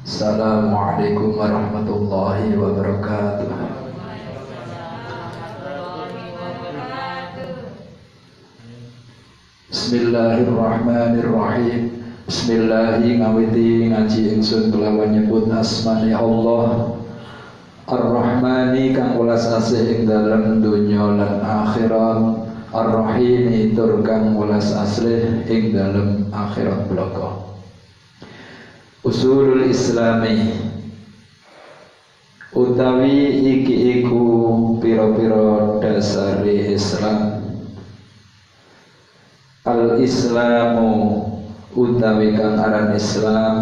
Assalamualaikum warahmatullahi wabarakatuh. Bismillahirrahmanirrahim. Bismillahi ngawiti ngaji ingsun kelawan nyebut asmane Allah Ar-Rahmani kang welas asih ing dalem donya lan akhirat, Ar-Rahim tur kang welas asih ing dalem akhirat bloko. Usulul Islami utawi iki iku pira-pira dasare Islam. Al-Islamu utawi kang aran Islam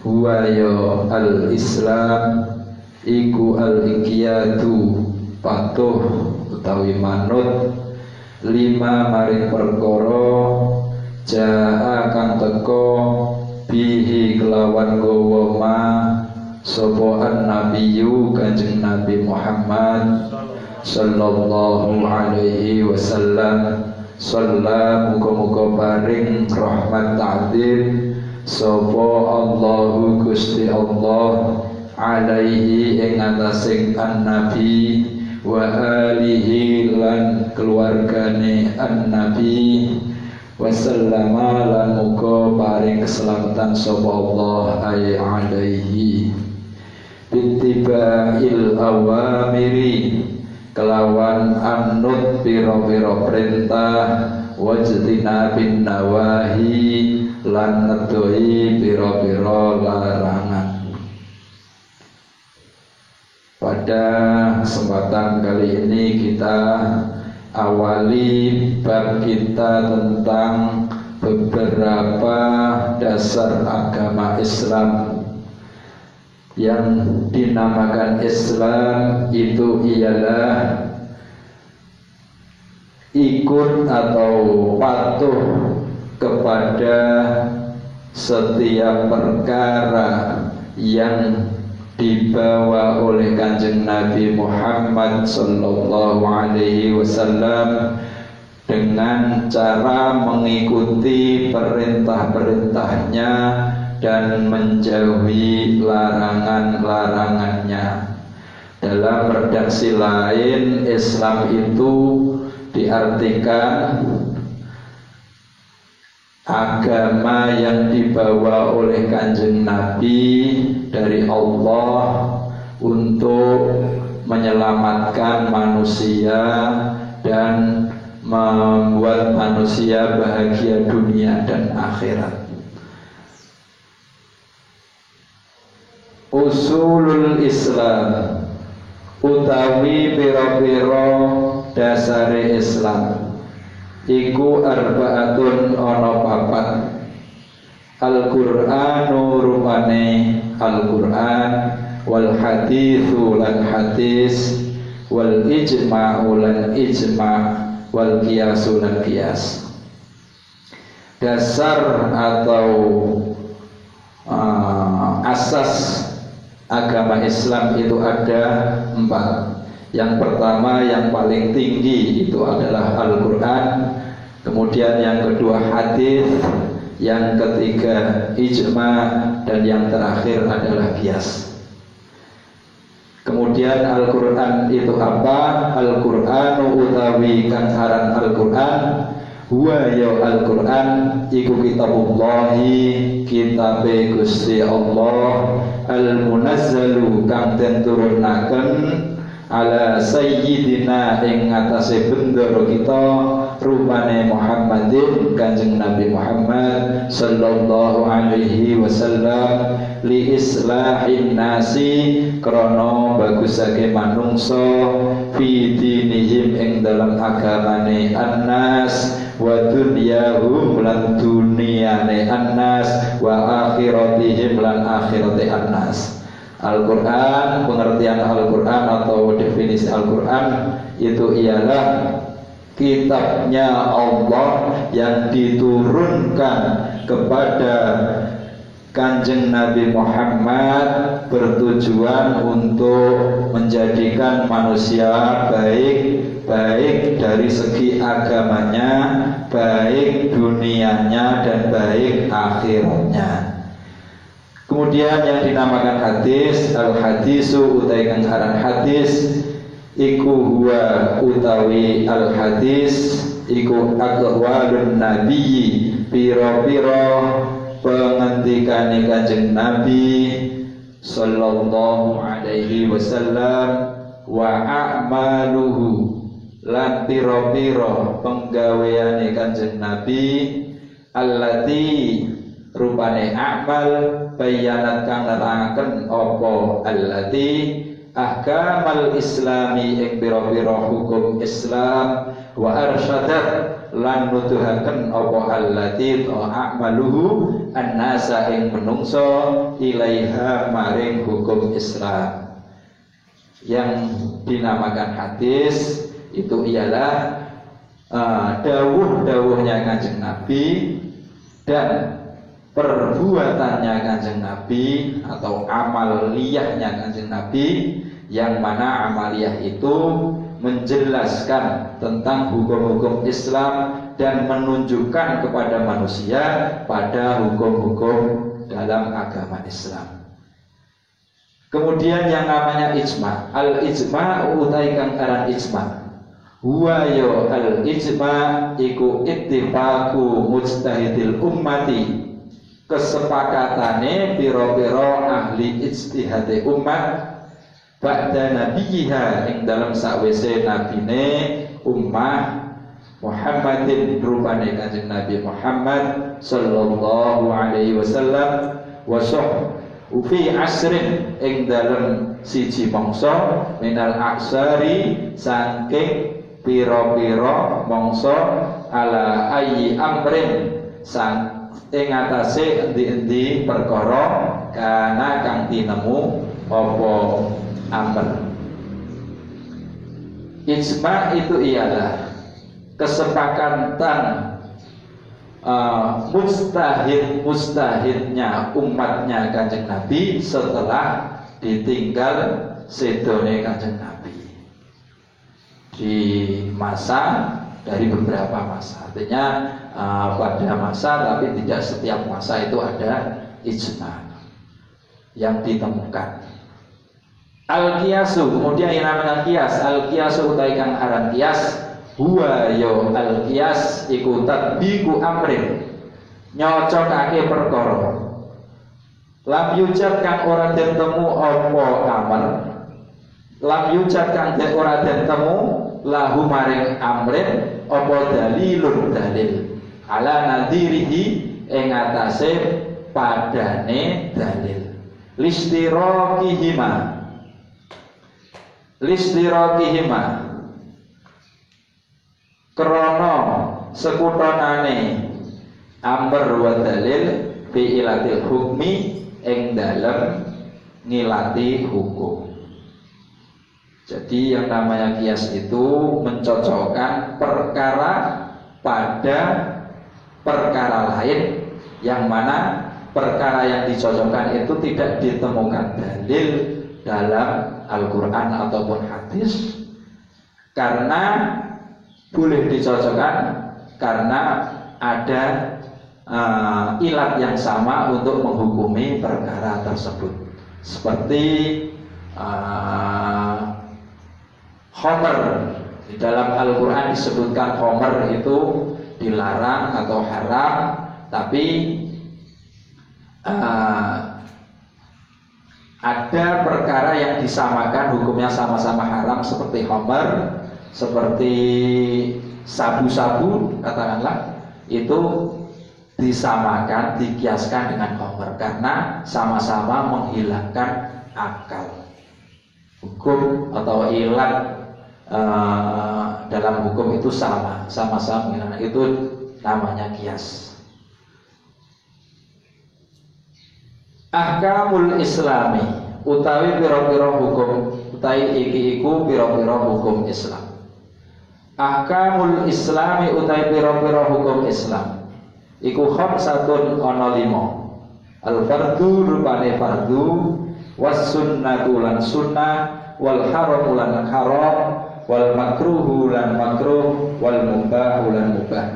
huwa ya al-Islam iku al-iqyadu patuh utawi manut lima maring perkara jaa kang teka bihi kelawan gawa ma sapa an-nabiyyu kanjeng Nabi Muhammad sallallahu alaihi wasallam. Shalla muga-muga paring rahmat ta'zim sapa Allahu Gusti Allah alaihi ing atasing an-nabi wa alihi lan keluargane an-nabi wasallama lan muga paring keselamatan sapa Allah ay alaihi bittiba'il awamiri kelawan anut pira-pira perintah wajtina bin nawahi lan ngedohi pira-pira larangan. Pada kesempatan kali ini kita awali bab kita tentang beberapa dasar agama Islam. Yang dinamakan Islam itu ialah ikut atau patuh kepada setiap perkara yang dibawa oleh kanjeng Nabi Muhammad sallallahu alaihi wasallam dengan cara mengikuti perintah-perintahnya dan menjauhi larangan-larangannya. Dalam redaksi lain, Islam itu diartikan agama yang dibawa oleh kanjeng Nabi dari Allah untuk menyelamatkan manusia dan membuat manusia bahagia dunia dan akhirat. Usulul Islam utawi pira-pira dasare Islam iku arbaatun ana papat. Al-Qur'anu rupane Al-Qur'an wal haditsu lan hadis wal ijma'u lan ijma' wal qiyasu lan qiyas. Dasar atau asas agama Islam itu ada 4. Yang pertama yang paling tinggi itu adalah Al-Quran. Kemudian yang kedua hadis, yang ketiga ijma, dan yang terakhir adalah qiyas. Kemudian Al-Quran itu apa? Al-Qur'anu utawi kang aran Al-Quran huwa ya Al-Quran iku kitabullahi kitabe Gusti Allah al-munazzalu kang den turunaken ala sayyidina ing atase bendoro kita rupane Muhammadin kanjeng Nabi Muhammad sallallahu alaihi wasallam li islahin nasi krana bagusake manungsa fi dinihim ing dalam agamane annas wa dunyahum lan duniyane annas wa akhiratihim lan akhirate annas. Al-Quran, pengertian Al-Quran atau definisi Al-Quran itu ialah kitabnya Allah yang diturunkan kepada kanjeng Nabi Muhammad bertujuan untuk menjadikan manusia baik dari segi agamanya, baik dunianya dan baik akhiratnya. Kemudian yang dinamakan hadis, al hadisu utai kang aran hadis iku huwa utawi al hadis iku aqwalun nabiyyi pira-pira pengendikane Kanjeng Nabi sallallahu alaihi wasallam wa a'maluhu lan pira-pira penggaweane Kanjeng Nabi allati rupane amal bayanat kang nerangaken apa allati ahkamal islami ing pira-pira hukum Islam wa arsyadat lan nuduhaken apa allati amaluhu annasa ing menungso ilaiha maring hukum Islam. Yang dinamakan hadis itu ialah dawuh-dawuhnya Kanjeng Nabi dan perbuatannya Kanjeng Nabi atau amaliyahnya Kanjeng Nabi, yang mana amaliyah itu menjelaskan tentang hukum-hukum Islam dan menunjukkan kepada manusia pada hukum-hukum dalam agama Islam. Kemudian yang namanya ijma, al-ijma utai kang aran ijma huwa yo al-ijma iku ittifaqu mujtahidil ummati, kesepakatane pira-pira ahli ijtihad umat ba'da nabiyiha ing dalam sakwise nabine ummah Muhammadin rupane Kanjeng Nabi Muhammad sallallahu alaihi wasallam wa fi asrin ing dalam siji mangsa minal aksari saking pira-pira mangsa ala ayyi amrin ing atase endi-endi perkara kana kang tinemu apa amr. Ijma itu ialah kesepakatan mustahidnya umatnya Kanjeng Nabi setelah ditinggal sedone Kanjeng Nabi di masa dari beberapa masa, artinya pada masa tapi tidak setiap masa itu ada ijma yang ditemukan. Al-qiyasu, kemudian yang namanya qiyas, al-qiyasu utai kang aran qiyas huwa yo al-qiyas iku tatbiqu amrin, nyocokake perkara lam yujad kang ora den temu apa amr, lam yujad kang ora den temu lahu maring amrin apa dalilun dalil ala nadhirihi ing atase padane dalil listirakihima krana sekutonane amr wa dalil fi ilatil hukmi ing dalem ngilati hukum. Jadi yang namanya qiyas itu mencocokkan perkara pada perkara lain, yang mana perkara yang dicocokkan itu tidak ditemukan dalil dalam Al-Quran ataupun hadis, karena boleh dicocokkan karena ada ilat yang sama untuk menghukumi perkara tersebut. Seperti khomer, di dalam Al-Quran disebutkan khomer itu dilarang atau haram, tapi ada perkara yang disamakan hukumnya sama-sama haram, seperti khomer, seperti sabu-sabu katakanlah, itu disamakan, dikiaskan dengan khomer karena sama-sama menghilangkan akal. Hukum atau ilat dalam hukum itu sama-sama menghilangkan, itu namanya qiyas. Ahkamul Islami utawi pira-pira hukum, utawi iki iku pira-pira hukum Islam. Ahkamul Islami utawi pira-pira hukum Islam iku khamsatun ana 5. Al fardu rupane fardu, was sunnatu lan sunnah, wal haram lan haram, wal makruhu lan makruh, wal mubah lan mubah.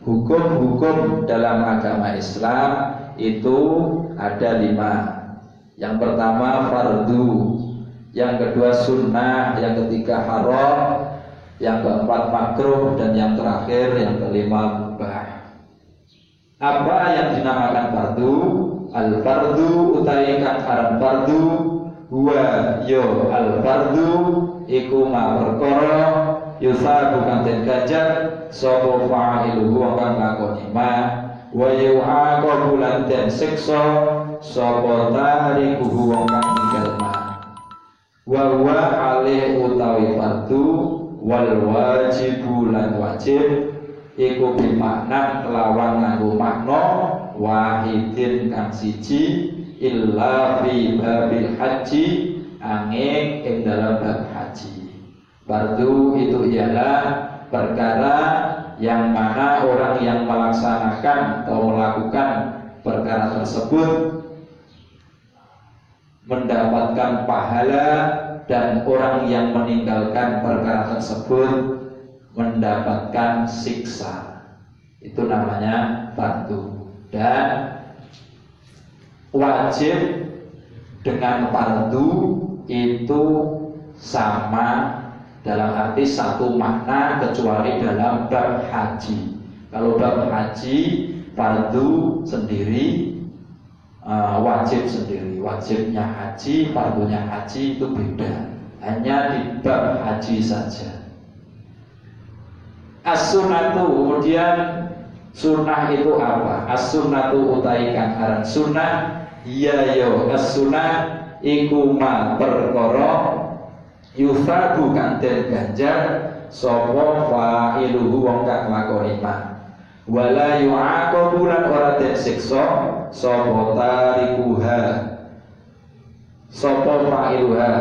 Hukum-hukum dalam agama Islam itu ada 5. Yang pertama fardu, yang kedua sunnah, yang ketiga haram, yang keempat makruh, dan yang terakhir yang kelima mubah. Apa yang dinamakan fardu? Al-fardu utawi kang aran fardu huwa yo al-fardu iku ma perkara yusabu kang den ganjar sapa fa'iluhu wong kang nglakoni ma wa yu'aqabu lan den siksa sapa tarikuhu wong kang ninggal ma wa huwa alih utawi fardu wal wajibu lan wajib iku bimakna kelawan nganggo makna wahidin kang siji illa fi babil haji angin ing dalam bab haji. Fardu itu ialah perkara yang mana orang yang melaksanakan atau melakukan perkara tersebut mendapatkan pahala, dan orang yang meninggalkan perkara tersebut mendapatkan siksa. Itu namanya fardu. Dan wajib dengan fardu itu sama dalam arti satu makna kecuali dalam bab haji. Kalau bab haji fardu sendiri, wajib sendiri. Wajibnya haji, fardunya haji itu beda. Hanya di bab haji saja. As-sunnatu, kemudian sunnah itu apa? As-sunnatu utai kang aran sunnah ya yo as-sunnah iku ma perkara yusabu kang den ganjar sapa fa'iluhu wong kang nglakoni ma wala yu'aqabu lan ora den siksa sapa tarikuha sapa fa'iluha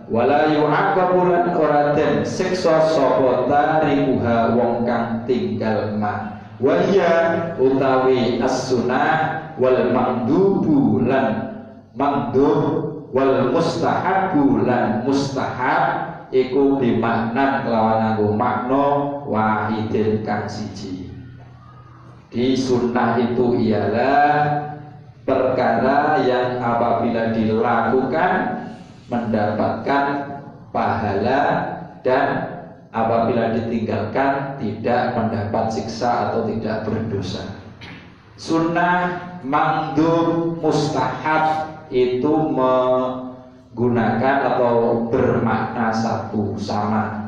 wala yu'aqabu lan ora den siksa sapa tarikuha wong kang tinggal ma wahya utawi as-sunnah wal mandubu lan mandub wal mustahabu lan mustahab iku bimakna kelawan nganggo makna wahidin kang siji. Di sunnah itu ialah perkara yang apabila dilakukan mendapatkan pahala, dan apabila ditinggalkan tidak mendapat siksa atau tidak berdosa. Sunnah, mandub, mustahab itu menggunakan atau bermakna satu sama.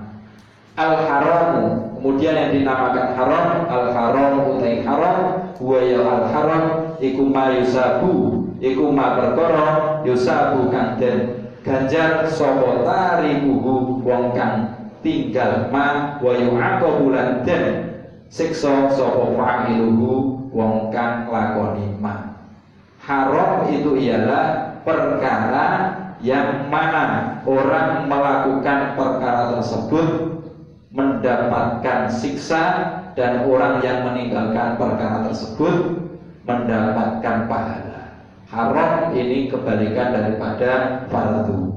Al-haram, kemudian yang dinamakan haram, al-haram utai haram, huwa ya al-haram iku ma yusabu, iku ma perkara yusabu kang den ganjar sapa tarikuhu wong kang tinggal ma wa yu'aqabu lan den siksa sapa fa'iluhu wong kang lakoni ma. Haram itu ialah perkara yang mana orang melakukan perkara tersebut mendapatkan siksa, dan orang yang meninggalkan perkara tersebut mendapatkan pahala. Haram ini kebalikan daripada fardu.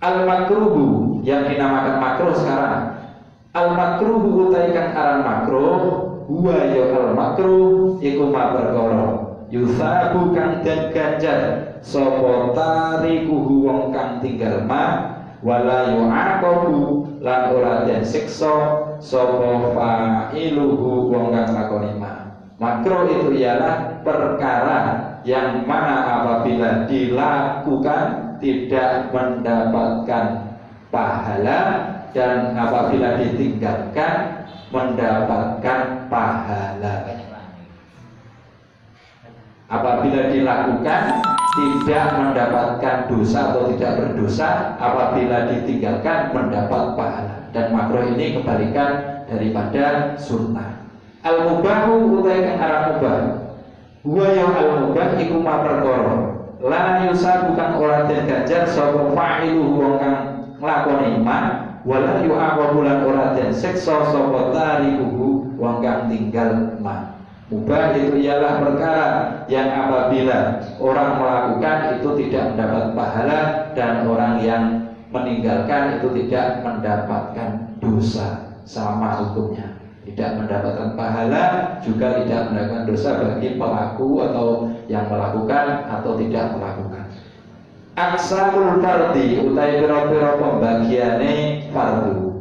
Al-makruhu yang dinamakan makruh sekarang. Al-makruhu utaikan aran makruh huwa ya al-makruh iku ma perkara yusabu kang den ganjar sapa tarikuhu wong kang tinggal ma wala yu'aqabu lan ora den siksa sapa fa'iluhu wong kang lakoni ma. Makruh itu ialah perkara yang mana apabila dilakukan tidak mendapatkan pahala, dan apabila ditinggalkan mendapatkan pahala. Apabila dilakukan tidak mendapatkan dosa atau tidak berdosa, apabila ditinggalkan mendapat pahala. Dan makruh ini kebalikan daripada sunnah. Al-mubahu utai kang aran mubah huwa ya al-mubah iku ma perkara la yusabu kang ora den ganjar sapa fa'iluhu wong kang nglakoni ma wala yu'aqabu lan ora den siksa sapa tarikuhu wong kang tinggal ma. Mubah itu ialah perkara yang apabila orang melakukan itu tidak mendapat pahala, dan orang yang meninggalkan itu tidak mendapatkan dosa, sama hukumnya. tidak mendapatkan pahala, juga tidak mendapatkan dosa bagi pelaku atau yang melakukan atau tidak melakukan. Aqsamul fardhi utai pira-pira pembagiane fardu.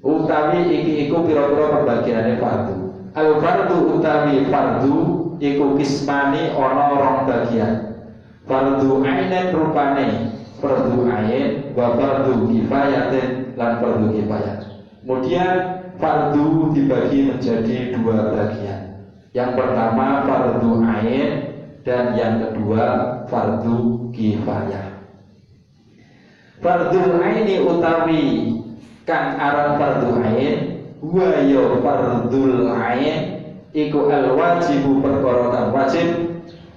Utawi iki iku pira-pira pembagiane fardu. Al fardu utawi fardu iku kismani ana rong bagian. Fardu ainin rupane fardu ain wa fardu kifayatin lan fardu kifayah. Kemudian fardu dibagi menjadi dua bagian. Yang pertama fardu ain dan yang kedua fardu kifayah. Fardu aini utawi kang aran fardu ain wa ya fardul ain iku al wajibu perkara kang wajib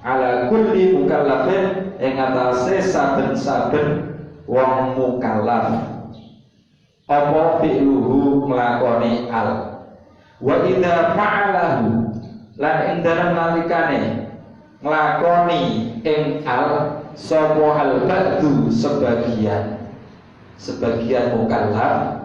ala kulli mukallafin ing atase saben-saben wong mukallaf. Apa fi'luhu melakoni al wa idza fa'alahu lan ing dalem nalikane nglakoni ing al sapa al ba'du sebagian mukallaf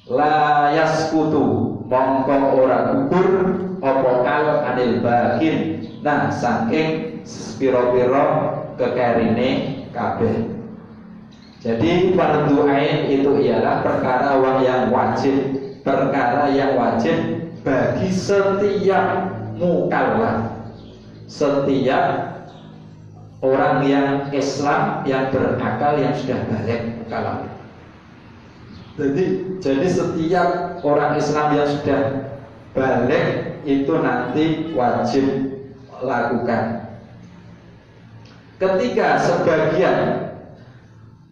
la yaskutu mongko ora gugur apa al anil bakin nah saking pira-pira kekarine kabeh. Jadi fardu ain itu ialah perkara yang wajib bagi setiap mukallaf, setiap orang yang Islam yang berakal yang sudah balik mukallaf. Jadi setiap orang Islam yang sudah balik itu nanti wajib lakukan. Ketika sebagian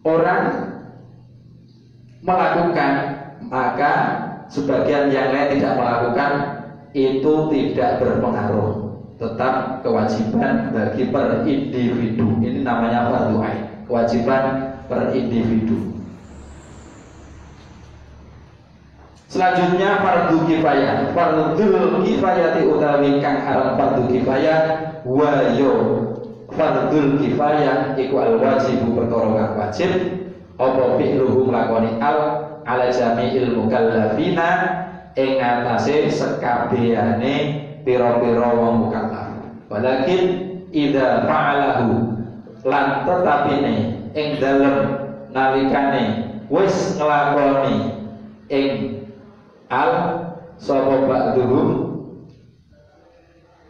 orang melakukan, maka sebagian yang lain tidak melakukan, itu tidak berpengaruh. Tetap kewajiban bagi per individu. Ini namanya fardu ain, kewajiban per individu. Selanjutnya fardu kifayah. Fardul kifayati utawi kang aran fardu kifayah wa yo fardul kifayah iku al wajibu perkara kang wajib apa fi'luhu nglakoni al ala jami'il mukallafina ing atase sekabehane pira-pira wong mukallaf. Walakin idza fa'alahu lan tetapine ing dalem nalikane wis nglakoni ing al sapa ba'duhum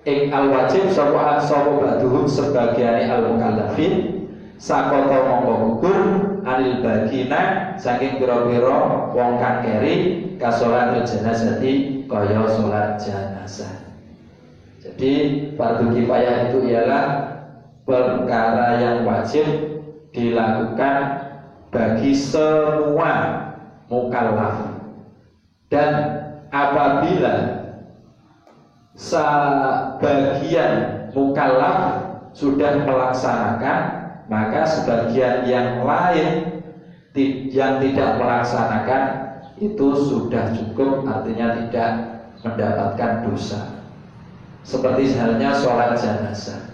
ing al wajib sapa ba'duhum sebagiane al mukallafin sakota mongko gugur anil bagina saking pira-pira wong kang keri kasolatul janazati kaya salat jenazah. Jadi fardu kifayah itu ialah perkara yang wajib dilakukan bagi semua mukallaf. Dan apabila sebagian mukallaf sudah melaksanakan, maka sebagian yang lain yang tidak melaksanakan itu sudah cukup, artinya tidak mendapatkan dosa. Seperti halnya sholat jenazah,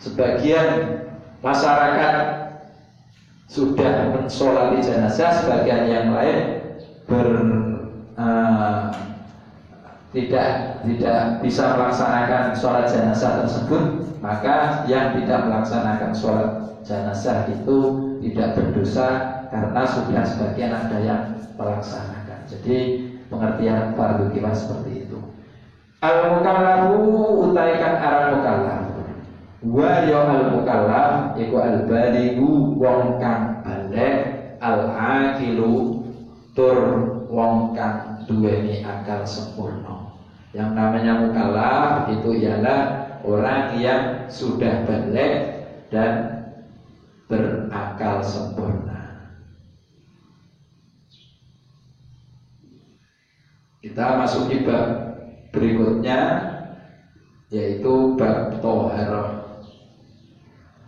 sebagian masyarakat sudah mensolati jenazah, sebagian yang lain tidak bisa melaksanakan sholat jenazah tersebut, maka yang tidak melaksanakan sholat jenazah itu tidak berdosa karena sudah sebagian ada yang melaksanakan. Jadi pengertian fardu kifayah seperti itu. Al mukallafu utaikan aran mukallaf. Wa ya al mukallaf iku al balighu wong kang balik, al aqilu tur wong kang duweni akal sempurna. Yang namanya mukallaf itu ialah orang yang sudah balik dan berakal sempurna. Kita masuk di bab berikutnya, yaitu bab thaharah.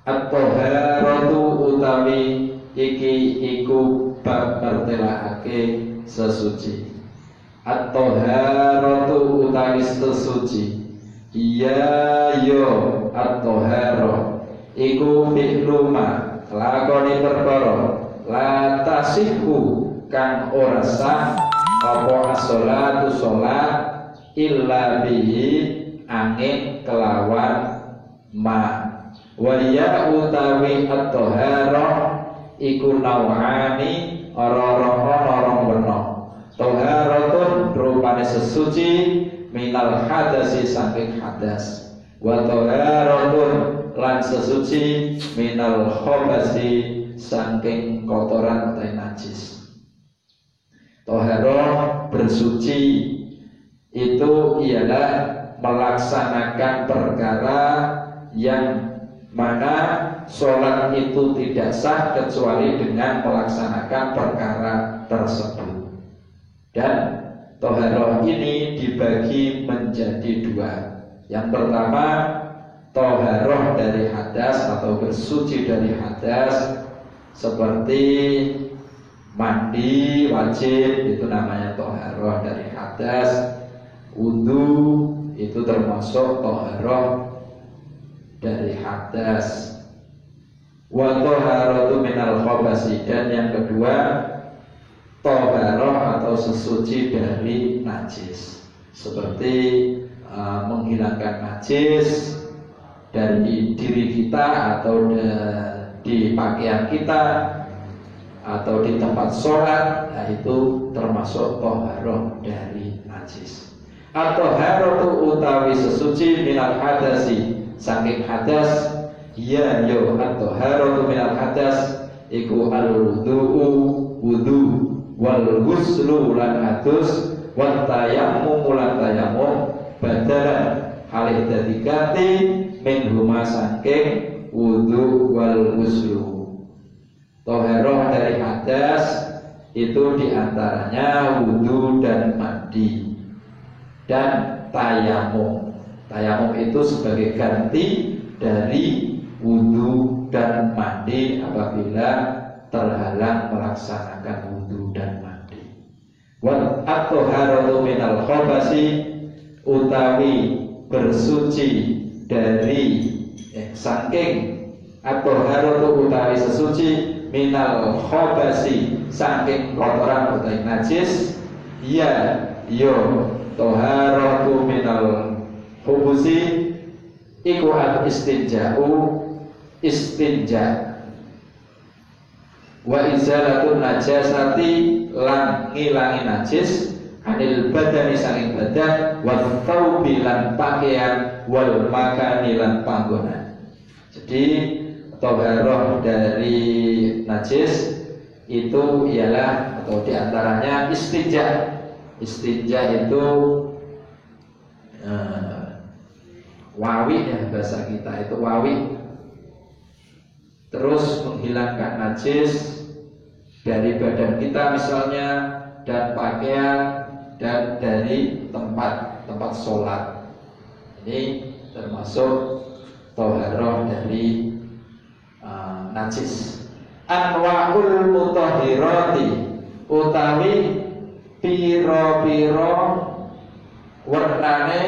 At-thaharatu utawi iki iku bab mertelakake sesuci. At-thaharatu utawi sesuci. Iya yo at-thaharah iku fi'luma lakoni perkara la tasihhu kang ora sah apa as-sholatu sholat illa bihi angin kelawan ma wa ya utawi at-taharah iku nawani orang werna taharatun rupane sesuci minal hadasi saking hadas wa taharatun lan sesuci minal khabasi saking kotoran atau najis. Taharah bersuci itu ialah melaksanakan perkara yang mana sholat itu tidak sah kecuali dengan melaksanakan perkara tersebut. Dan taharah ini dibagi menjadi dua. Yang pertama taharah dari hadas atau bersuci dari hadas, seperti mandi wajib itu namanya taharah dari hadas, wudu itu termasuk taharah dari hadas, wa taharatu minal khabasi, dan yang kedua taharah atau sesuci dari najis, seperti menghilangkan najis dari diri kita atau di pakaian kita atau di tempat sholat, nah itu termasuk taharah dari najis. At-taharatu utawi sesuci minal hadasi saking hadas, ya yo at-taharatu minal hadas iku al-wudu'u wudu wal ghuslu lan adus wat tayammum lan tayammum badalan halih dadi ganti min huma saking wudu wal ghuslu. Taharah dari hadas itu diantaranya wudu dan mandi dan tayamum. Tayamum itu sebagai ganti dari wudu dan mandi apabila terhalang melaksanakan wudu dan mandi. Wa at-taharatu minal khabasi utawi bersuci dari saking at-taharatu utawi sesuci minal khabasi saking kotoran utawi najis, ya yo taharatu minal khubusi iku al istinja'u istinja wa izalatun najasati lan ngilangi najis anil badani saking badan wa thawbi lan pakaian wal makani lan panggonan. Jadi taharah dari najis itu ialah atau diantaranya istinja. Istinja itu wawi ya, bahasa kita itu wawi. Terus menghilangkan najis dari badan kita misalnya, dan pakaian, dan dari tempat sholat. Ini termasuk taharah dari najis. Anwa'ul mutahhirati utawi piro-piro warnane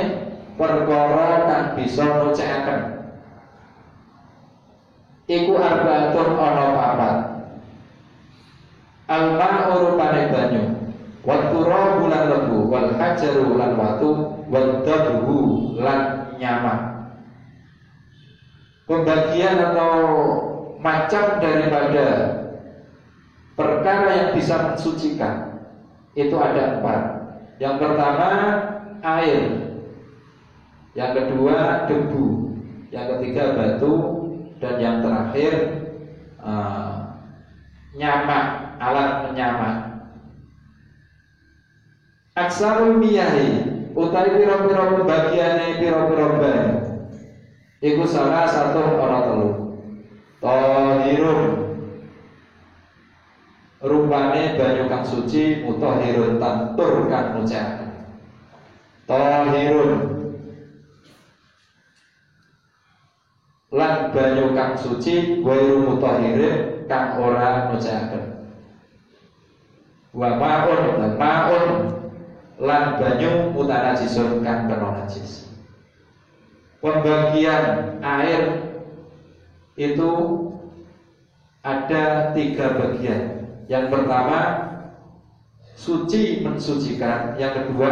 perkara kang bisa nucekaken iku arba'atun ana papat. Al-ma'u rupane banyu, wat turabu lan lembu, wal hajaru lan watu, wad dabhu lan nyaman. Pembagian atau macam daripada perkara yang bisa mensucikan itu ada 4. Yang pertama air, yang kedua debu, yang ketiga batu, dan yang terakhir nyamak, alat menyamak. Aksarul miyahi utawi pira-pira pembagiane pira-pira banyu iku salah satu ana telu. Tahirun rupane banyu kang suci, mutahhirun tantur kang nucekaken. Tahirun lan banyu kang suci, wairu mutahhirin kang ora nucekaken. Wa ma'un lan banyu mutanajisun kang kena najis. Pembagian air itu ada 3 bagian. Yang pertama suci mensucikan. Yang kedua,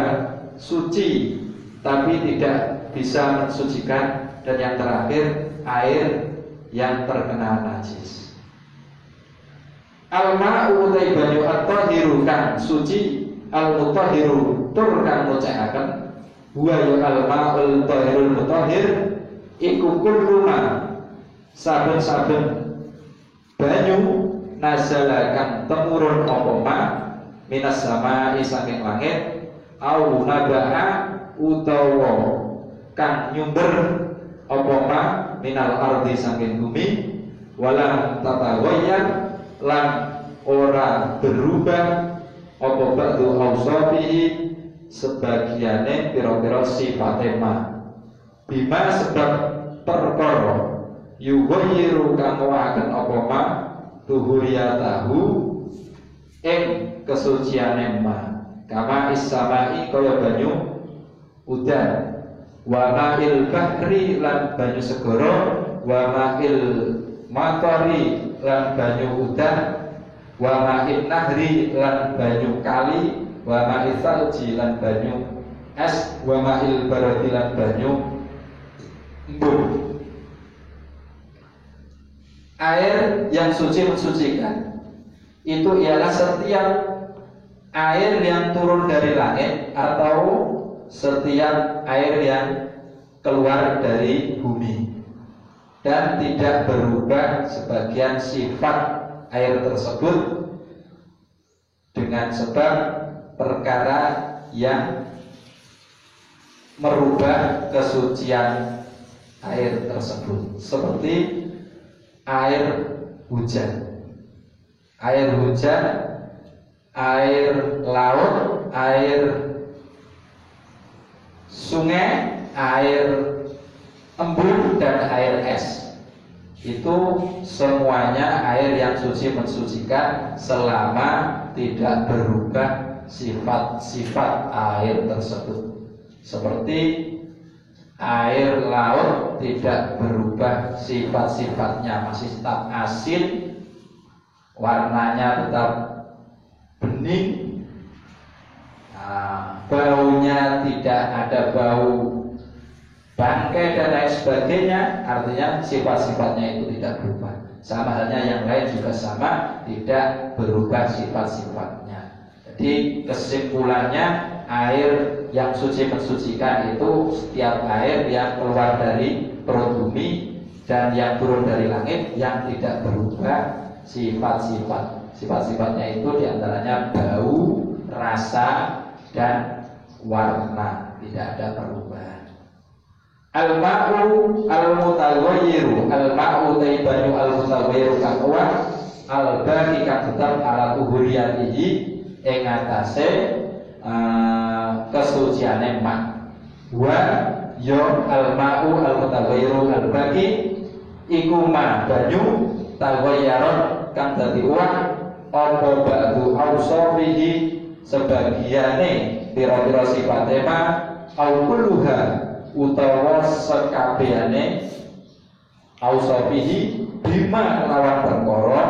suci tapi tidak bisa mensucikan. Dan yang terakhir, air yang terkena najis. Al-ma'u utai banyu at-tahiru kang suci, al-mutahhiru tur kang mucekaken. Huwa ya al-ma'ul tahirul mutahhir iku kullu ma saben-saben banyu nazala kang temurun apa ma minas sama'i saking langit au naba'a utawa kang nyumber apa ma minal ardi saking bumi walam tataghayyar lan ora berubah apa ba'du ausafihi sebagiane pira-pira sifate ma bima sebab perkara yughayyiru kang wahaken apa ma tuhuriyatahu ing kesuciane ma kama is-samai kaya banyu udan wa ma'il bahri lan banyu segara wa ma'il matari lan banyu udan wa ma'in nahri lan banyu kali wa ma'il salji lan banyu es wa ma'il baradi lan banyu embun. Air yang suci mensucikan itu ialah setiap air yang turun dari langit atau setiap air yang keluar dari bumi dan tidak berubah sebagian sifat air tersebut dengan sebab perkara yang merubah kesucian air tersebut, seperti air hujan, air laut, air sungai, air embun, dan air es. Itu semuanya air yang suci mensucikan selama tidak berubah sifat-sifat air tersebut. Seperti air laut tidak berubah sifat-sifatnya, masih tetap asin, warnanya tetap bening, baunya tidak ada bau bangkai dan lain sebagainya. Artinya sifat-sifatnya itu tidak berubah. Sama halnya yang lain juga sama, tidak berubah sifat-sifatnya. Jadi kesimpulannya, air yang suci mensucikan itu setiap air yang keluar dari perut bumi dan yang turun dari langit yang tidak berubah sifat-sifat. Sifat-sifatnya itu diantaranya bau, rasa, dan warna, tidak ada perubahan. Al-ma'u al-mutaghayyiru, al-ma'u banyu al-mutaghayyiru kang uwah al-baqi kang tetap ala tuhuriyatihi ing atase kesuciane ma. Wa ya al-ma'u al-mutaghayyiru al-baqi iku ma banyu taghayyaron kang dadi uwah apa ba'du ausafihi sebagiane pira-pira sifate ma au kulluha utawa sekabehane ausafihi bima lawan perkara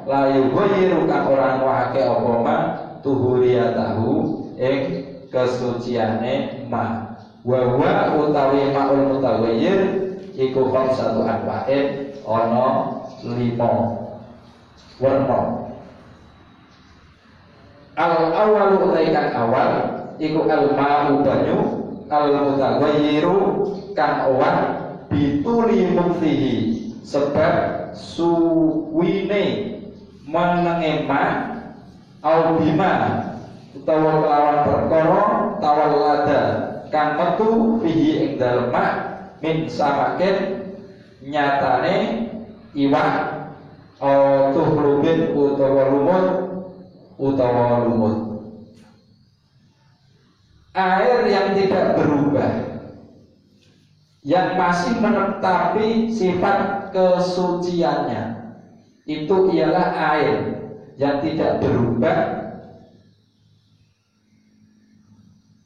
layu ghayru kang ora ngwahake apa ma tuhuriyatahu ing kesuciane ma wa wa utawi ma'ul mutaghayyir iku khamsatu anwa'in ana 5 warna. Al-awwalu utai kang awal iku al-ma'u banyu al-mutaghayyiru kang owah bituli muktihi sebab suwine menenge ma au bima utawa kelawan perkara tawallada kang metu fihi ing dalem ma min samaken nyatane iwak tuhlubin utawa lumut. Air yang tidak berubah, yang masih menetapi sifat kesuciannya, itu ialah air yang tidak berubah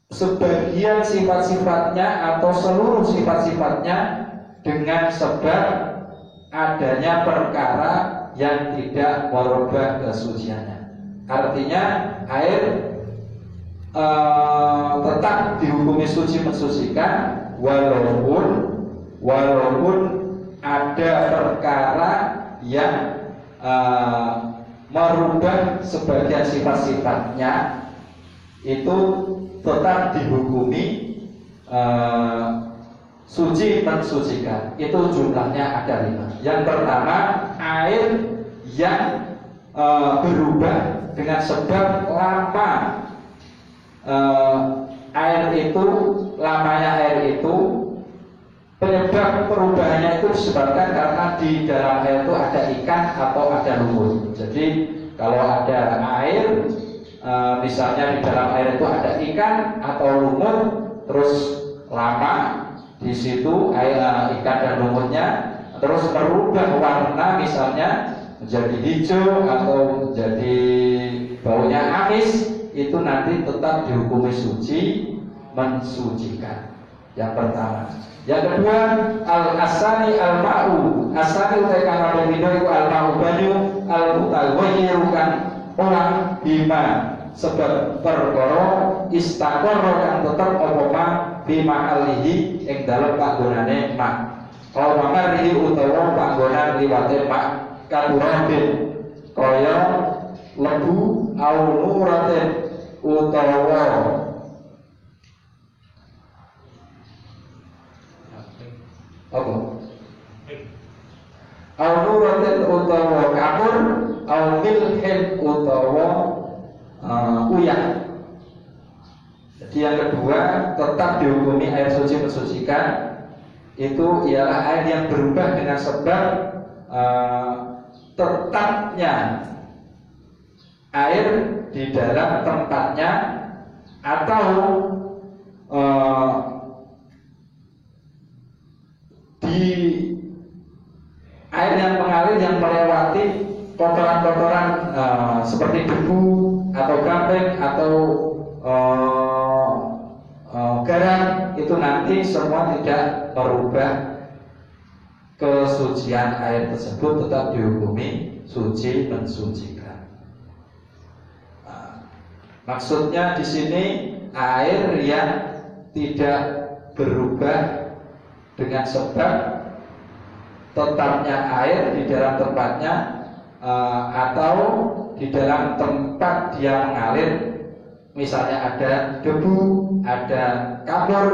sebagian sifat-sifatnya atau seluruh sifat-sifatnya dengan sebab adanya perkara yang tidak merubah kesuciannya. Artinya air tetap dihukumi suci mensucikan walaupun ada perkara yang merubah sebagian sifat-sifatnya, itu tetap dihukumi suci mensucikan. Itu jumlahnya ada 5. Yang pertama, air yang berubah dengan sebab lamanya air itu, penyebab perubahannya itu disebabkan karena di dalam air itu ada ikan atau ada lumut. Jadi kalau ada air, misalnya di dalam air itu ada ikan atau lumut, terus lama di situ ikan dan lumutnya terus merubah warna, misalnya menjadi hijau atau menjadi baunya amis, itu nanti tetap dihukumi suci mensucikan. Yang pertama. Yang kedua, al-asani al-ma'u. Asani utai kang ada bina iku al-ma'u banyu al-mutawayyirukan orang bima, sebab perkara istaqarra kang tetep apa ma bima alihi ing dalem panggonane ma. Kalau mamarihi utawa panggonan liwate ma kaduratin kaya lebu au nuratin utawa apa? Au nuratin utawa kapur, au milhin utawa uyah. Jadi yang kedua, tetap dihukumi air suci mensucikan. Itu ialah air yang berubah dengan sebab tetapnya air di dalam tempatnya, atau di air yang mengalir yang melewati kotoran-kotoran seperti debu atau gamping atau garam, itu nanti semua tidak merubah kesucian air tersebut, tetap dihukumi suci mensucikan. Maksudnya di sini air yang tidak berubah dengan sebab tetapnya air di dalam tempatnya, atau di dalam tempat dia mengalir, misalnya ada debu, ada kapur,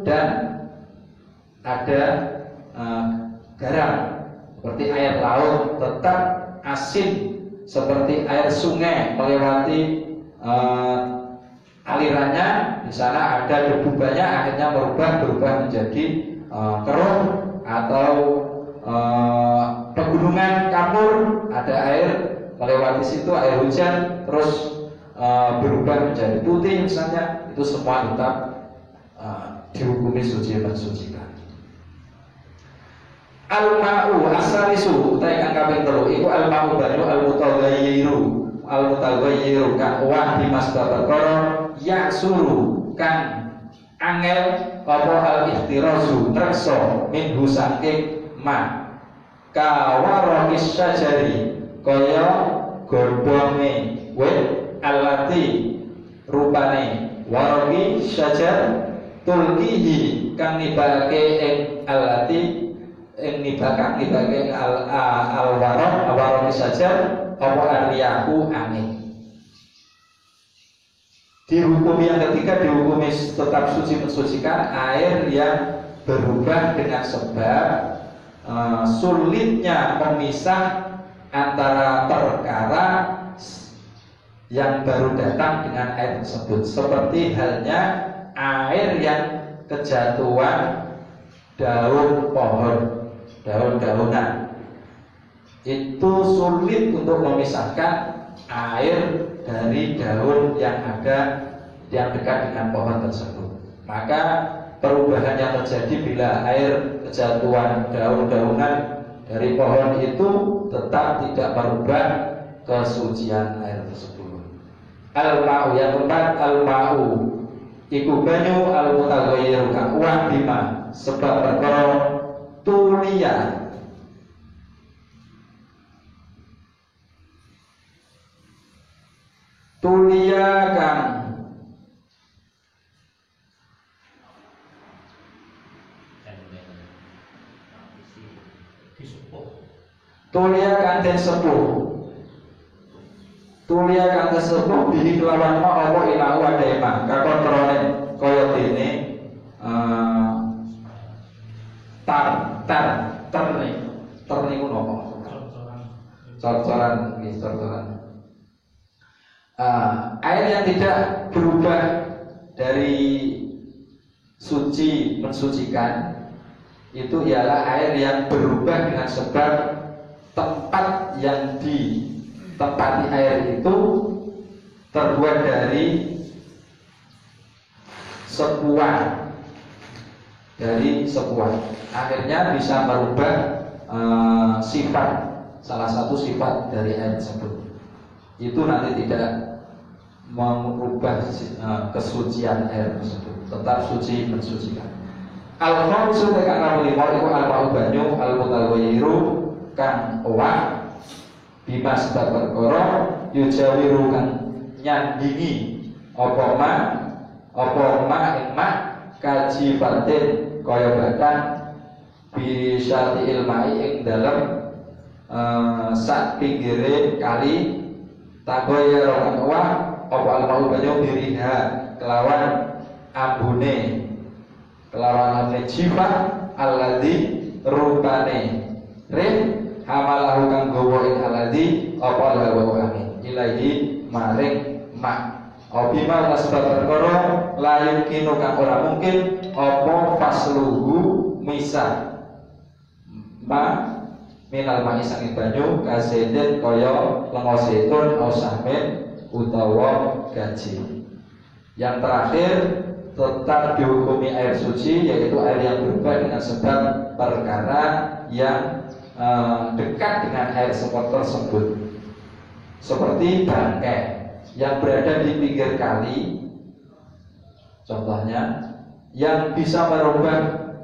dan ada garam. Seperti air laut tetap asin, seperti air sungai melewati alirannya, di sana ada debu banyak, akhirnya berubah menjadi keruh, atau pegunungan kapur, ada air melewati situ, air hujan, terus berubah menjadi putih misalnya, itu semua tetap dihukumi suci mensucikan. Al-ma'u asalisu utai kang kaping 3 iku al-ma'u banyu al-mutawayyiru kang wah dimas perkara yaksuru kang angel apa al-ihtirazu reksa minhu saking ma kawaronis syajari kaya godhonge wit alati rupane waroki syajar tulkihi kang nibake ing alati ing nibake al-waroki syajar apa ariyahu angin. Dihukumi yang ketiga, dihukumi tetap suci mensucikan air yang berubah dengan sebab sulitnya memisah antara perkara yang baru datang dengan air tersebut. Seperti halnya air yang kejatuhan daun pohon, daun-daunan, itu sulit untuk memisahkan air dari daun yang ada yang dekat dengan pohon tersebut. Maka perubahan yang terjadi bila air kejatuhan daun-daunan dari pohon itu tetap tidak merubah kesucian air tersebut. Al-ma'u yang keempat, al-ma'u iku banyu al-mutaghayyiru kang uwah bima sebab perkara tulia kang Tulia kanten sepuh. Tulia kanten sepuh bihi kelawan ma apa ilahu adema. Kakon kronen kaya dene tar niku napa? Cor-coran nggih, cor-coran. Air yang tidak berubah dari suci mensucikan itu ialah air yang berubah dengan sebab tempat yang ditempati air itu terbuat dari sepuan, akhirnya bisa merubah sifat, salah satu sifat dari air tersebut. Itu nanti tidak mengubah kesucian air tersebut, tetap suci mensucikan. Al-Khamsu tekan kamu lima iku al-ma'u banyu al-mutawayyiru kang owah bima sebab perkara yujawiru kang nyandingi apa ing ma kaji batin kaya batang bisyati ilmai ing dalem sak pinggire kali tagoyero kang owah apa al-ma'u banyu biriha kelawan ambune jiwa alladzi rupane hamalahu kang gawa ing alladzi apa lawa amin ilahi maring mak obima wasbab perkara layu kinu kang ora mungkin apa fasluhu misah ma minal ma'i sanging banyu kaseden kaya lenga setun ausamin utawa gaji. Yang terakhir tetap dihukumi air suci, yaitu air yang berubah dengan sebab perkara yang dekat dengan air tersebut, seperti bangkai yang berada di pinggir kali, contohnya, yang bisa merubah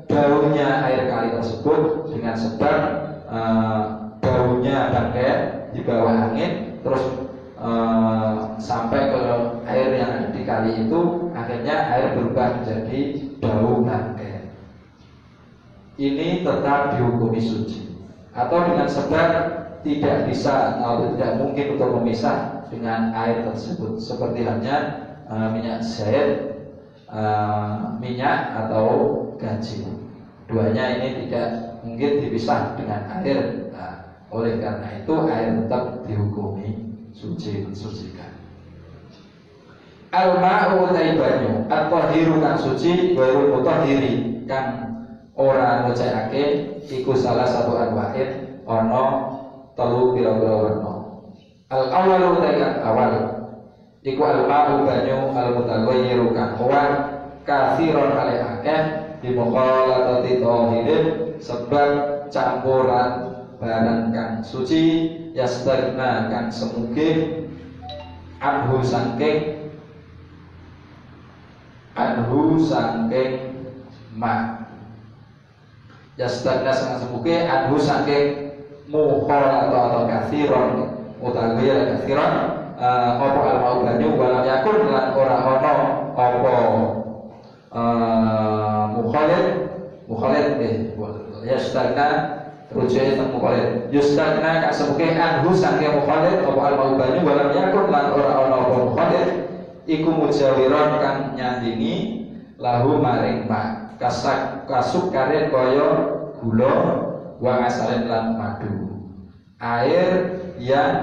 baunya air kali tersebut dengan sebab baunya bangkai di bawah angin terus sampai ke air yang ada di kali itu, akhirnya air berubah menjadi bau bangkai. Ini tetap dihukumi suci. Atau dengan sebab tidak bisa atau tidak mungkin untuk memisah dengan air tersebut, seperti halnya minyak zait, minyak atau gaji. Duanya ini tidak mungkin dipisah dengan air. Oleh karena itu air tetap dihukumi suci mensucikan. Al-ma'u banyu at-tahiru kang suci wairul mutahhiri kang ora ngecekake iku salah satu anwa'in ana telu pira-pira warna. Al-awwalu kang awal iku al-ma'u banyu al-mutaghayyiru kang kuat kathiron alih akeh bi mukhalatati tahirin sebab campuran barang kang suci yastarna kang semugih anhu sangking ma yastarna kang semugih anhu sangking mukhol atau kathiron utawi kathiron apa al-ma'u banyu walam yakun lan ora ana apa mukhalid yastarna rujuknya tentang mukhalid yustagna kak semuke anhu sangke mukhalid apa al-ma'u banyu walam yakun lan ora ana apa mukhalid iku mujawiron kang nyandingi lahu maring ma kasuk karen kaya gula wa asalin lan madu. Air yang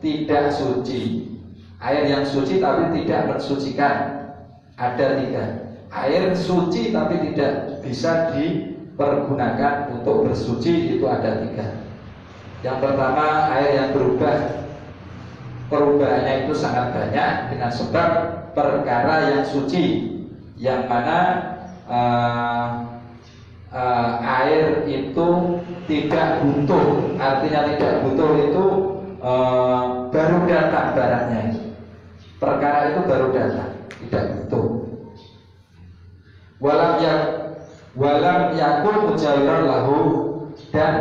tidak suci, air yang suci tapi tidak mensucikan, ada tiga. Air suci tapi tidak bisa dipergunakan untuk bersuci, itu ada tiga. Yang pertama, air yang berubah, perubahannya itu sangat banyak dengan sebab perkara yang suci, yang mana air itu tidak butuh. Artinya tidak butuh itu baru datang barangnya itu. Perkara itu baru datang, tidak butuh. Walam yakul mujawiran lahu, dan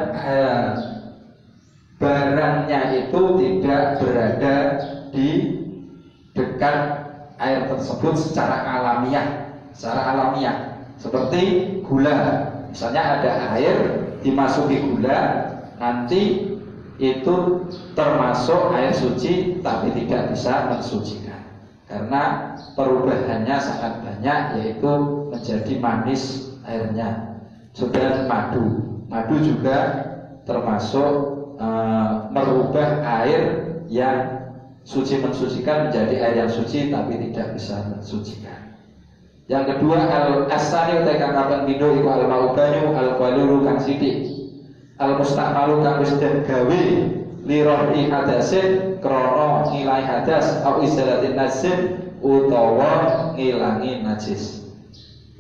barangnya itu tidak berada di dekat air tersebut secara alamiah. Seperti gula, misalnya ada air dimasuki gula, nanti itu termasuk air suci tapi tidak bisa mensucikan, karena perubahannya sangat banyak, yaitu menjadi manis airnya. Sudah madu juga termasuk merubah air yang suci mensucikan menjadi air yang suci tapi tidak bisa mensucikan. Yang kedua, al-asani utai kang kaping pindho iku al-ma'u banyu al-qalulu kang sithik al-musta'malu kang wis den gawe li rohi hadasin krana ngilangi hadas au izalatin najis utawa ngilangi najis.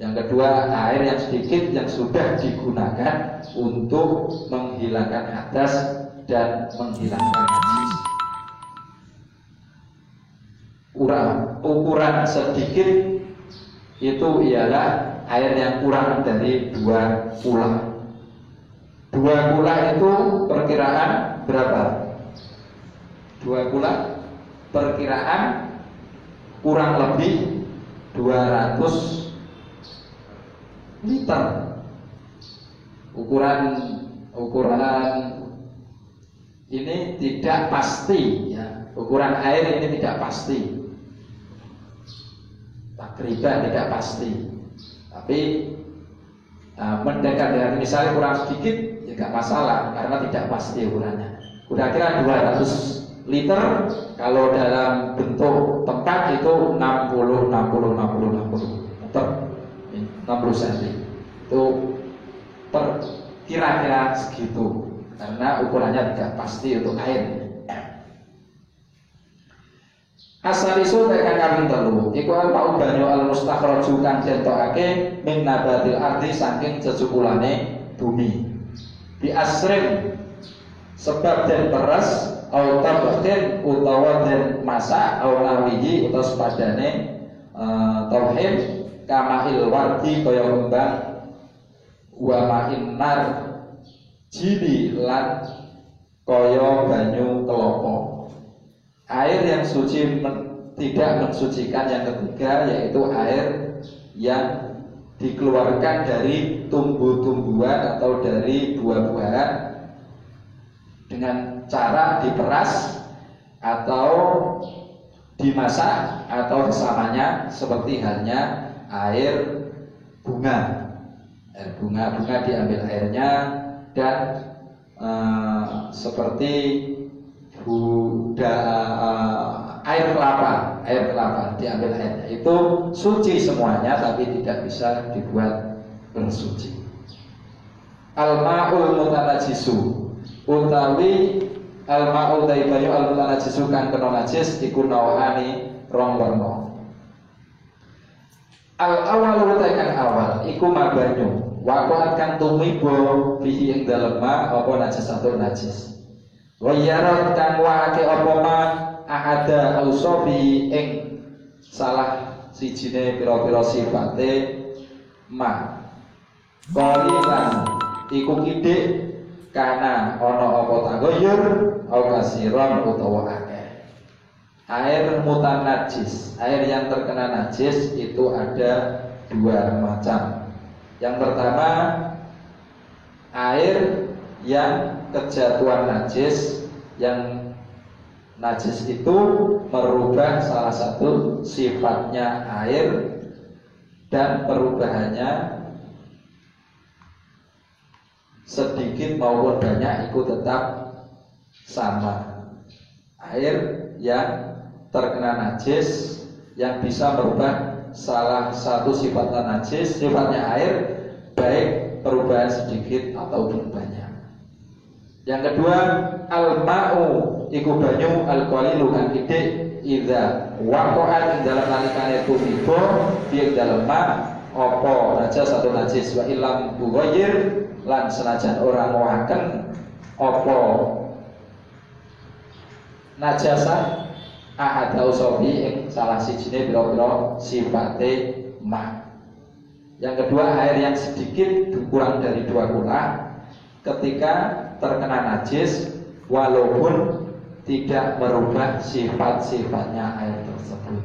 Yang kedua, air yang sedikit yang sudah digunakan untuk menghilangkan hadas dan menghilangkan najis. Ukuran sedikit itu ialah air yang kurang dari 2 kula. 2 kula itu perkiraan berapa? 2 kula perkiraan kurang lebih 200 liter. Ukuran ini tidak pasti ya. Ukuran air ini tidak pasti. Takriban tidak pasti. Tapi mendekat dengan misalnya kurang sedikit ya nggak masalah karena tidak pasti ukurannya. Kira-kira 200 liter kalau dalam bentuk tempat itu 60 meter 60 cm itu kira-kira segitu karena ukurannya tidak pasti untuk air. Asal isu tekan kami telu iku al banyu al mustakhraju kang dentokake min nabatil ardi saking cecukulane bumi bi asrin sebab den peres au tabatin utawa den masak au nawihi utawa sepadane tauhid kamahil wardi kaya kembang wa ma'inar jili lan kaya banyu kelapa. Air yang suci tidak mensucikan yang ketiga yaitu air yang dikeluarkan dari tumbuh-tumbuhan atau dari buah-buahan dengan cara diperas atau dimasak atau bersamanya seperti halnya air bunga. Air bunga diambil airnya dan seperti air kelapa diambil airnya itu suci semuanya tapi tidak bisa dibuat bersuci. Al-ma'ul mutanajisu utawi al-ma'ul banyu al-mutanajisu kang kena najis iku nawani rong warna. Al-awal kang awal iku mabanyu waqa'at kang tumibo bihi ing dalem ma apa najisatun najis. Wa yarat kang waake apa ma ahada ausofi ing salah sijine pira-pira sifate ma qalilan iku kidik kana ana apa tagoyur au kasiron utawa akeh. Air mutanajis, air yang terkena najis itu ada 2 macam. Yang pertama, air yang kejatuhan najis, yang najis itu merubah salah satu sifatnya air dan perubahannya sedikit maupun banyak itu tetap sama. Air yang terkena najis yang bisa merubah salah satu sifatnya najis, sifatnya air, baik perubahan sedikit ataupun banyak. Yang kedua, al-ma'u iku banyu al-qalilu kang kidik idza waqa'at ing dalam nalikane tumibo fi dalam ma apa najis atau najis wa ilam tughayyir lan senajan ora ngowaken apa najasa ahad usobi ing salah sijine pira-pira sifate ma. Yang kedua, air yang sedikit kurang dari 2 kula ketika terkena najis walaupun tidak merubah sifat-sifatnya air tersebut,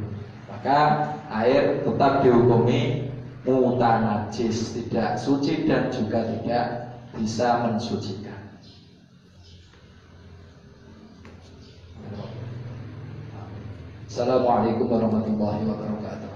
maka air tetap dihukumi mutanajis, tidak suci dan juga tidak bisa mensucikan. Assalamualaikum warahmatullahi wabarakatuh.